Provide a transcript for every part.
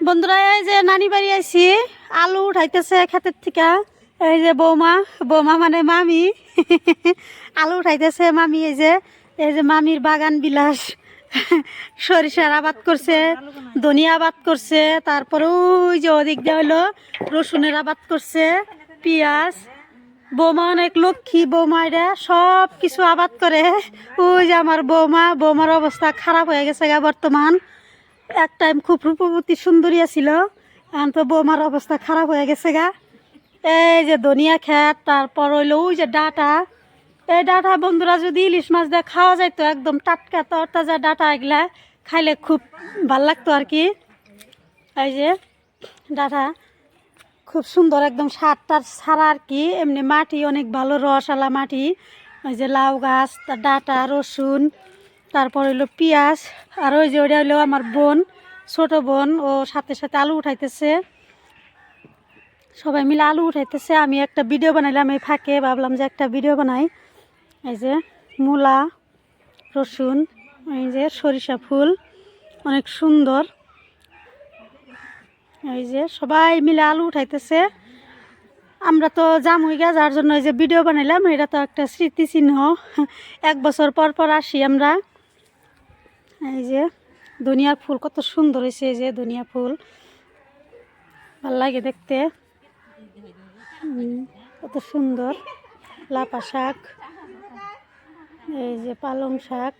বন্ধুরা এই যে নানি বাড়ি আইছি, আলু উঠাইতেছে ক্ষেতের থেকে। এই যে বৌমা, বৌমা মানে মামি আলু উঠাইতেছে মামি। এই যে মামির বাগান বিলাস। সরিষার আবাদ করছে, ধনিয়া আবাদ করছে, তারপরে ওই যে ওদিক দিয়ে হলো রসুনের আবাদ করছে, পেঁয়াজ। বৌমা অনেক লক্ষ্মী, বৌমা এটা সব কিছু আবাদ করে। ওই যে আমার বৌমা, বৌমার অবস্থা খারাপ হয়ে গেছে গা বর্তমান। এক টাইম খুব রূপবতী সুন্দরী ছিল, এখন তো বৌমার অবস্থা খারাপ হয়ে গেছে গা। এই যে ধনিয়া ক্ষেত, তারপর হইলো ওই যে ডাঁটা। এই ডাঁটা বন্ধুরা যদি ইলিশ মাছ দিয়ে খাওয়া যাইতো, একদম টাটকা তরতাজা ডাঁটা, এগুলা খাইলে খুব ভাল লাগতো আর কি। এই যে ডাঁটা খুব সুন্দর, একদম সারটার ছাড়া আর কি। এমনি মাটি অনেক ভালো, রসালা মাটি। ওই যে লাউ গাছ, তার ডাঁটা, রসুন, তারপর হইলো পেঁয়াজ। আর ওই যে ওইটা হইলো আমার বোন, ছোট বোন, ও সাথে সাথে আলু উঠাইতেছে। সবাই মিলে আলু উঠাইতেছে। আমি একটা ভিডিও বানাইলাম এই ফাঁকে, ভাবলাম যে একটা ভিডিও বানাই। এই যে মূলা, রসুন, এই যে সরিষা ফুল, অনেক সুন্দর। এই যে সবাই মিলে আলু উঠাইতেছে। আমরা তো জামুই গা, যার জন্য এই যে ভিডিও বানাইলাম। এটা তো একটা স্মৃতিচিহ্ন, 1 বছর পর পর আসি আমরা। এই যে ধনিয়ার ফুল কত সুন্দর হয়েছে, এই যে ধনিয়া ফুল ভাল লাগে দেখতে, কত সুন্দর। লাপা শাক, এই যে পালং শাক,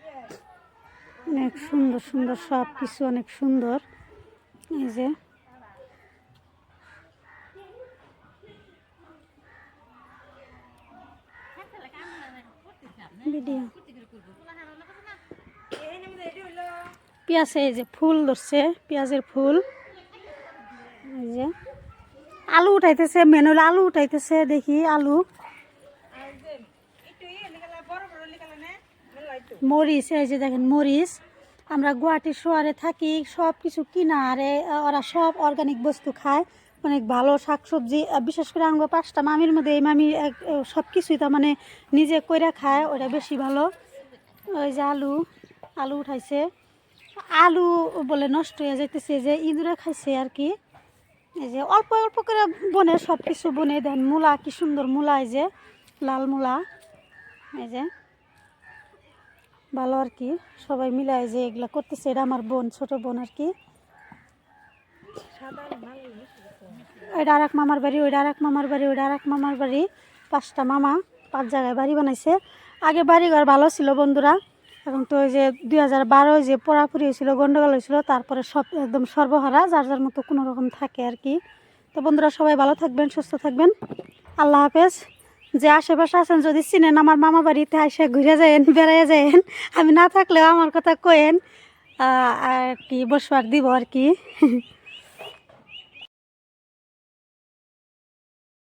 অনেক সুন্দর সুন্দর সব কিছু, অনেক সুন্দর। এই যে ভিডিও পেঁয়াজ, এই যে ফুল ধরছে, পেঁয়াজের ফুল। এই যে আলু উঠাইতেছে, মেন হলো আলু উঠাইতেছে। দেখি আলু, মরিচ, এই যে দেখেন মরিচ। আমরা গুয়াহাটি শহরে থাকি, সব কিছু কিনা, আরে ওরা সব অর্গানিক বস্তু খায়, অনেক ভালো শাকসবজি। বিশেষ করে আঙ্গ 5টা মামির মধ্যে এই মামি সব কিছুই তার মানে নিজে কইরা খায়, ওটা বেশি ভালো। ওই যে আলু, আলু উঠাইছে। আলু বলে নষ্ট হয়ে যাইতেছে, যে ইঁদুরে খাইছে আর কি। এই যে অল্প অল্প করে বনে, সব কিছু বনে। দেন মূলা, কি সুন্দর মূলা, এই যে লাল মূলা। এই যে ভালো আর কি, সবাই মিলাই যে এগুলা করতেছে। এটা আমার বোন, ছোট বোন আর কি। ওইটা আর এক মামার বাড়ি, ওইটা আর এক মামার বাড়ি, ওইটা আর এক মামার বাড়ি। 5টা মামা, 5 জায়গায় বাড়ি বানাইছে। আগে বাড়িঘর ভালো ছিল বন্ধুরা, এখন তো ওই যে 2012 যে পোড়াপুরি হয়েছিল, গন্ডগোল হয়েছিল, তারপরে সব একদম সর্বহারা, যার যার মতো কোনো রকম থাকে আর কি। তো বন্ধুরা সবাই ভালো থাকবেন, সুস্থ থাকবেন, আল্লাহ হাফেজ। যে আশেপাশে আছেন যদি চিনেন আমার মামা বাড়িতে, এসে ঘুরে যায়েন, বেড়াইয়া যায়েন। আমি না থাকলেও আমার কথা কয়েন, আর কি বসবার দিব আর কি।